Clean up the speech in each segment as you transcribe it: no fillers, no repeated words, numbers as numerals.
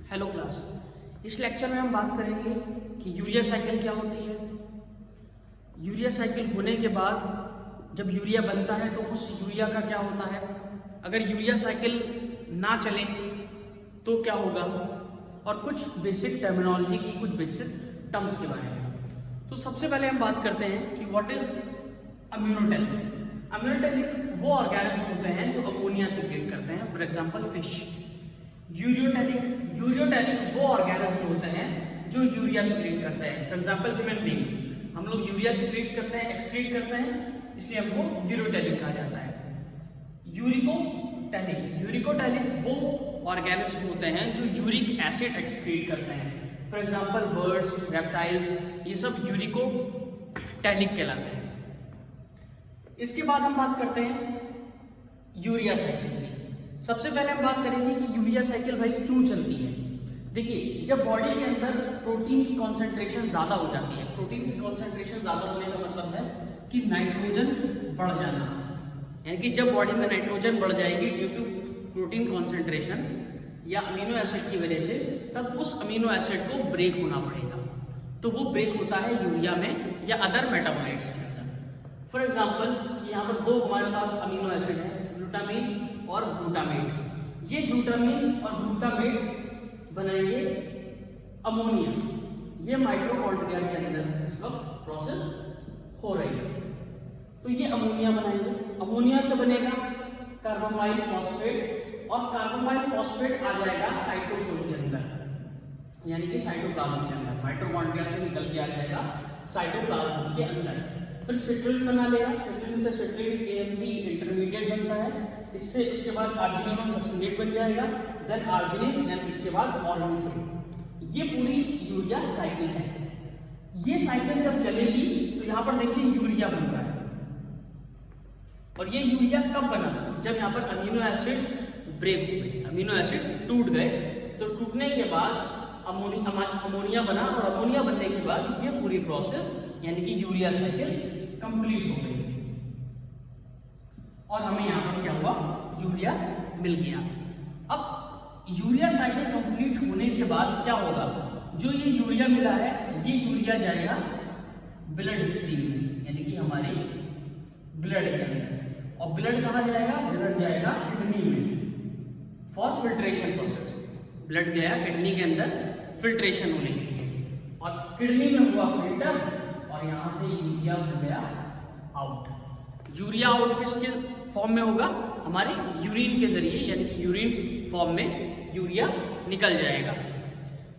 Hello class. इस lecture में हम बात करेंगे कि यूरिया साइकिल क्या होती है। यूरिया साइकिल होने के बाद जब यूरिया बनता है तो उस यूरिया का क्या होता है, अगर यूरिया साइकिल ना चले तो क्या होगा, और कुछ बेसिक टर्मिनोलॉजी की कुछ बेसिक टर्म्स के बारे में। तो सबसे पहले हम बात करते हैं कि व्हाट इज अम्यूनोटैलिक। अम्यूनोटैलिक वो ऑर्गेनिज्म होते हैं जो अमोनिया सीक्रेट करते हैं, फॉर एग्जांपल फिश। यूरियोटैलिक वो ऑर्गेनिज्म होते हैं जो यूरिया सीक्रेट करते हैं, फॉर एग्जांपल ह्यूमन बींग्स। हम लोग यूरिया सीक्रेट करते हैं, एक्सक्रीट करते हैं, इसलिए हमको यूरियोटैलिक कहा जाता है। यूरिकोटैलिक वो ऑर्गेनिज्म होते हैं जो यूरिक एसिड एक्सक्रीट करते हैं, फॉर एग्जांपल बर्ड्स, रेप्टाइल्स, ये सब यूरिकोटैलिक कहलाते हैं। इसके बाद हम बात करते हैं यूरिया साइकिल की। सबसे पहले हम बात करेंगे कि यूरिया साइकिल भाई क्यों चलती है। देखिए, जब बॉडी के अंदर प्रोटीन की कॉन्सेंट्रेशन ज्यादा हो जाती है, प्रोटीन की कॉन्सेंट्रेशन ज्यादा होने का मतलब है कि नाइट्रोजन बढ़ जाना, यानी कि जब बॉडी में नाइट्रोजन बढ़ जाएगी ड्यू टू प्रोटीन कॉन्सेंट्रेशन या अमीनो एसिड की वजह से, तब उस अमीनो एसिड को ब्रेक होना पड़ेगा। तो वो ब्रेक होता है यूरिया में या अदर मेटाबोलाइट्स के अंदर। फॉर एग्जाम्पल यहाँ पर दो हमारे पास अमीनो एसिड है, ग्लूटामीन और ग्लूटामेट। ये ग्लूटामीन और ग्लूटामेट बनाएंगे अमोनिया। ये माइटोकॉन्ड्रिया के अंदर इस वक्त प्रोसेस हो रही है। तो ये अमोनिया बनाएंगे, अमोनिया से बनेगा कार्बोमाइल फॉस्फेट, और कार्बोमाइल फॉस्फेट आ जाएगा साइटोसोल के अंदर, यानी कि साइटोप्लाज्म के अंदर। माइटोकॉन्ड्रिया से निकल के आ जाएगा साइटोप्लाज्म के अंदर। फिर सिट्रीन बना लेगा, सिट्रीन से सिट्रीन AMP इंटरमीडिएट बनता है, इससे उसके बाद आर्जिनिन और सक्सिनेट बन जाएगा, देन आर्जिनिन, देन इसके बाद ऑर्गेनिक। ये पूरी यूरिया साइकिल है। ये साइकिल जब चलेगी तो यहाँ पर देखिए यूरिया बन रहा है, और ये यूरिया कब बना, जब यहाँ पर अमीनो एसिड ब्रेक हो गए, अमीनो एसिड टूट गए। तो टूटने के बाद अमोनिया बना, और अमोनिया बनने के बाद ये पूरी प्रोसेस यानी कि यूरिया साइकिल कंप्लीट हो गई, और हमें यहाँ पर क्या हुआ, यूरिया मिल गया। अब यूरिया साइकिल कंप्लीट होने के बाद क्या होगा, जो ये यूरिया मिला है ये यूरिया जाएगा ब्लड स्ट्रीम में, यानी कि हमारे ब्लड के अंदर। और ब्लड कहाँ जाएगा, ब्लड जाएगा किडनी में फॉर फिल्ट्रेशन प्रोसेस। ब्लड गया किडनी के अंदर फिल्ट्रेशन होने के लिए, और किडनी में हुआ फिल्टर, और यहाँ से यूरिया हो गया आउट। यूरिया आउट किसके फॉर्म में होगा, हमारे यूरिन के जरिए, यानी कि यूरिन फॉर्म में यूरिया निकल जाएगा।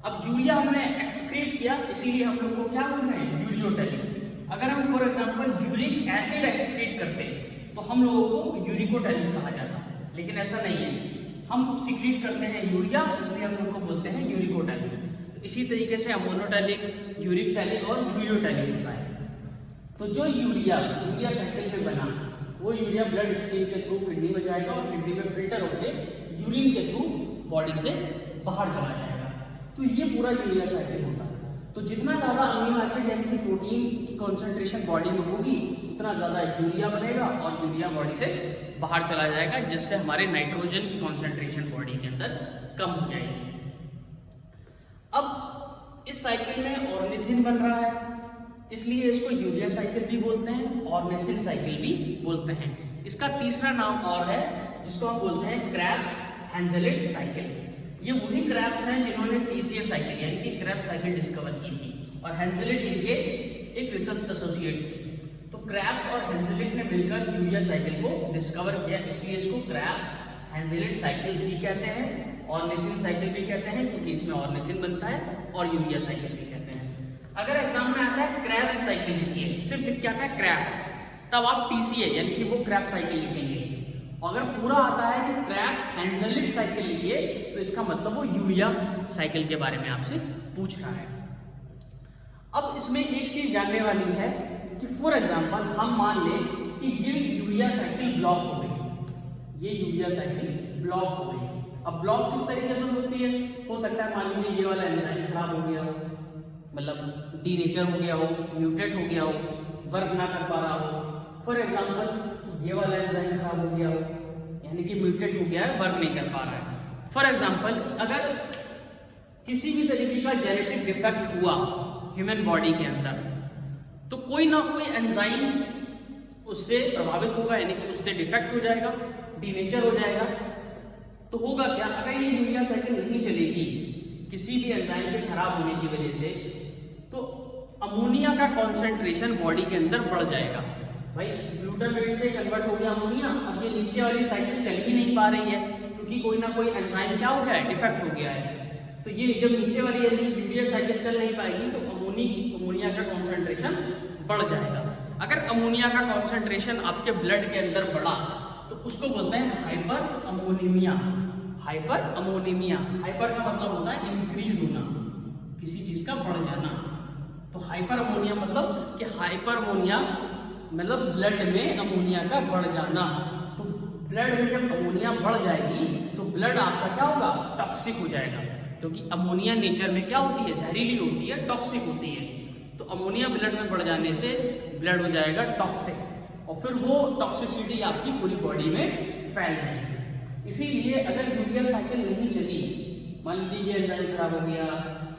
अब यूरिया हमने एक्सक्रीट किया, इसीलिए हम लोग को क्या बोल रहे हैं, यूरियोटैलिक। अगर हम for example uric acid excrete करते तो हम लोगों को यूरिकोटैलिक कहा जाता, लेकिन ऐसा नहीं है। हम सीक्रेट करते हैं यूरिया, इसलिए हम लोग को बोलते हैं यूरिकोटैलिक। तो इसी तरीके से अमोनोटैलिक, यूरिकटैलिक और यूरियोटैलिक होता है। तो जो यूरिया साइकिल पे बना, वो यूरिया ब्लड स्ट्रीम के थ्रू किडनी में जाएगा, और किडनी में फिल्टर होकर यूरिन के थ्रू बॉडी से बाहर चला जाएगा। तो ये पूरा यूरिया साइकिल होता है। तो जितना ज़्यादा अमीनो एसिड यानी कि प्रोटीन की कॉन्सेंट्रेशन बॉडी में होगी, उतना ज़्यादा यूरिया बनेगा, और यूरिया बॉडी से बाहर चला जाएगा, जिससे हमारे नाइट्रोजन की कॉन्सेंट्रेशन बॉडी के अंदर कम हो जाएगी। अब इस साइकिल में ऑर्निथिन बन रहा है, इसलिए इसको यूरिया साइकिल भी बोलते हैं, ऑर्निथिन साइकिल भी बोलते हैं। इसका तीसरा नाम और है, जिसको हम बोलते हैं क्रेब्स हैंजेलिट साइकिल। ये वही क्रेब्स हैं जिन्होंने TCA साइकिल यानी कि क्रेब्स साइकिल डिस्कवर की थी, और हैंजेलिट इनके एक रिसर्च एसोसिएट थे। तो क्रेब्स और हैंजेलिट ने मिलकर यूरिया साइकिल को डिस्कवर किया, इसलिए इसको क्रेब्स हैंजेलिट साइकिल भी कहते हैं, ऑर्निथिन साइकिल भी कहते हैं, क्योंकि इसमें ऑर्निथिन बनता है, और यूरिया साइकिल भी कहते हैं। अगर एग्जाम में आता है क्रेब्स साइकिल लिखिए, सिर्फ लिख के आता है क्रेब्स, तब आप TCA यानी कि वो क्रेब्स साइकिल लिखेंगे। अगर पूरा आता है कि क्रेब्स हैंजेलिट साइकिल लिखिए, तो इसका मतलब वो यूरिया साइकिल के बारे में आपसे पूछ रहा है। अब इसमें एक चीज जानने वाली है कि फॉर एग्जांपल हम मान लें कि ये यूरिया साइकिल ब्लॉक हो गई, ये यूरिया साइकिल ब्लॉक हो गई। अब ब्लॉक किस तरीके से होती है, हो सकता है मान लीजिए ये वाला एंजाइम खराब हो गया हो, मतलब डीनेचर हो गया हो, म्यूटेट हो गया हो, वर्क ना कर पा रहा हो। फॉर एग्जांपल ये वाला एंजाइम खराब हो गया हो, यानी कि म्यूटेट हो गया है, वर्क नहीं कर पा रहा है। फॉर एग्जाम्पल अगर किसी भी तरीके का जेनेटिक डिफेक्ट हुआ ह्यूमन बॉडी के अंदर, तो कोई ना कोई एंजाइम उससे प्रभावित होगा, यानी कि उससे डिफेक्ट हो जाएगा, डीनेचर हो जाएगा। तो होगा क्या, अगर ये यूरिया साइकिल नहीं चलेगी किसी भी एंजाइम के खराब होने की वजह से, तो अमोनिया का कॉन्सेंट्रेशन बॉडी के अंदर बढ़ जाएगा। भाई ग्लूटामेट से कन्वर्ट हो गया अमोनिया, अब ये नीचे वाली साइकिल चल ही नहीं पा रही है क्योंकि कोई ना कोई एंजाइम क्या हो गया है, डिफेक्ट हो गया है। तो ये जब नीचे वाली यूरिया साइकिल चल नहीं पाएगी तो अमोनिया का कॉन्सेंट्रेशन बढ़ जाएगा। अगर अमोनिया का कॉन्सेंट्रेशन आपके ब्लड के अंदर बढ़ा तो उसको बोलते हैं हाइपर अमोनीमिया। हाइपर अमोनीमिया, हाइपर का मतलब होता है इंक्रीज होना, किसी चीज का बढ़ जाना। तो हाइपर अमोनिया मतलब कि हाइपर अमोनिया मतलब ब्लड में अमोनिया का बढ़ जाना। तो ब्लड में जब अमोनिया बढ़ जाएगी तो ब्लड आपका क्या होगा, टॉक्सिक हो जाएगा, क्योंकि अमोनिया नेचर में क्या होती है, जहरीली होती है, टॉक्सिक होती है। तो अमोनिया ब्लड में बढ़ जाने से ब्लड हो जाएगा टॉक्सिक और फिर वो टॉक्सिसिटी आपकी पूरी बॉडी में फैल जाएगी। इसीलिए अगर यूरिया साइकिल नहीं चली, मान लीजिए ये एंजाइम खराब हो गया,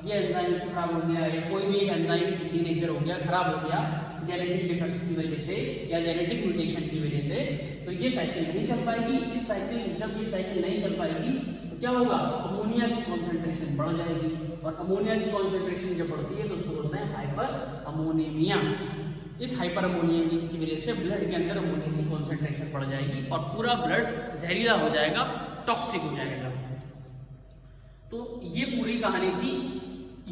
ये एंजाइम खराब हो गया, या कोई भी एक एंजाइम डीनेचर हो गया, खराब हो गया जेनेटिक डिफेक्ट्स की वजह से या जेनेटिक म्यूटेशन की वजह से, तो ये साइकिल नहीं चल पाएगी। इस साइकिल जब ये साइकिल नहीं चल पाएगी तो क्या होगा, अमोनिया की कॉन्सेंट्रेशन बढ़ जाएगी और अमोनिया की कॉन्सेंट्रेशन जब बढ़ती है तो उसको बोलते हैं हाइपर अमोनीमिया। इस हाइपर अमोनीमिया की वजह से ब्लड के अंदर अमोनिया की कॉन्सेंट्रेशन बढ़ जाएगी और पूरा ब्लड जहरीला हो जाएगा, टॉक्सिक हो जाएगा। तो ये पूरी कहानी थी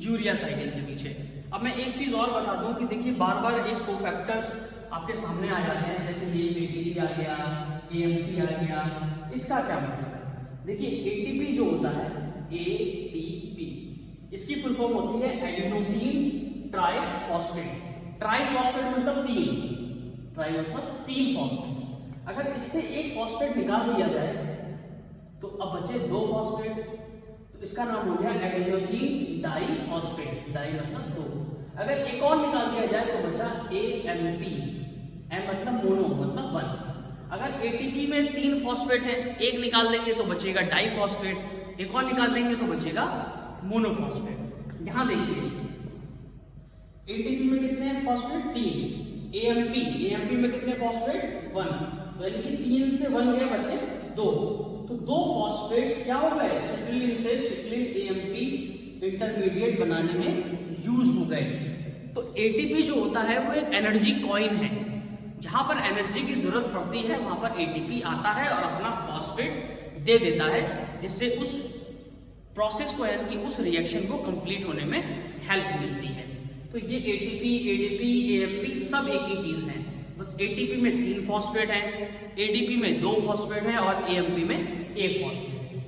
यूरिया साइकिल के पीछे। अब मैं एक चीज और बता दूं कि देखिए बार बार एक कोफैक्टर्स आपके सामने आ जाते हैं, जैसे ये एटीपी आ गया, एएमपी आ गया। इसका क्या मतलब है, देखिए एटीपी जो होता है, एटीपी, इसकी फुल फॉर्म होती है एडिनोसिन ट्राइफॉस्फेट। ट्राइफॉस्फेट मतलब तीन, ट्राई मतलब तीन फॉस्फेट। अगर इससे एक फॉस्फेट निकाल दिया जाए तो अब बचे दो फॉस्फेट, तो इसका नाम हो गया एडिनोसिन डाइफॉस्फेट। डाई मतलब दो। अगर एक और निकाल दिया जाए तो बचा एएमपी। एम मतलब मोनो मतलब वन। अगर एटीपी में तीन फॉस्फेट है, एक निकाल देंगे तो बचेगा डाइफॉस्फेट, एक और निकाल देंगे तो बचेगा मोनोफॉस्फेट। यहां देखिए एटीपी में कितने फॉस्फेट, तीन। एएमपी में कितने फॉस्फेट, वन। तो यानी कि तीन से वन गया, बचे दो। तो दो फॉस्फेट क्या हो गए, सिट्रीलिन से सिट्रीलिन एएमपी इंटरमीडिएट बनाने में यूज हो गए। तो एटीपी जो होता है वो एक एनर्जी कॉइन है, जहां पर एनर्जी की जरूरत पड़ती है वहां पर एटीपी आता है और अपना फॉस्फेट दे देता है, जिससे उस प्रोसेस को यानी कि उस रिएक्शन को कंप्लीट होने में हेल्प मिलती है। तो ये एटीपी, एडीपी, एएमपी सब एक ही चीज है, बस एटीपी में तीन फॉस्फेट है, एडीपी में दो फॉस्फेट है और एएमपी में एक फॉस्फेट है।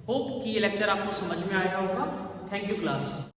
होप कि ये लेक्चर आपको समझ में आया होगा। Thank you class.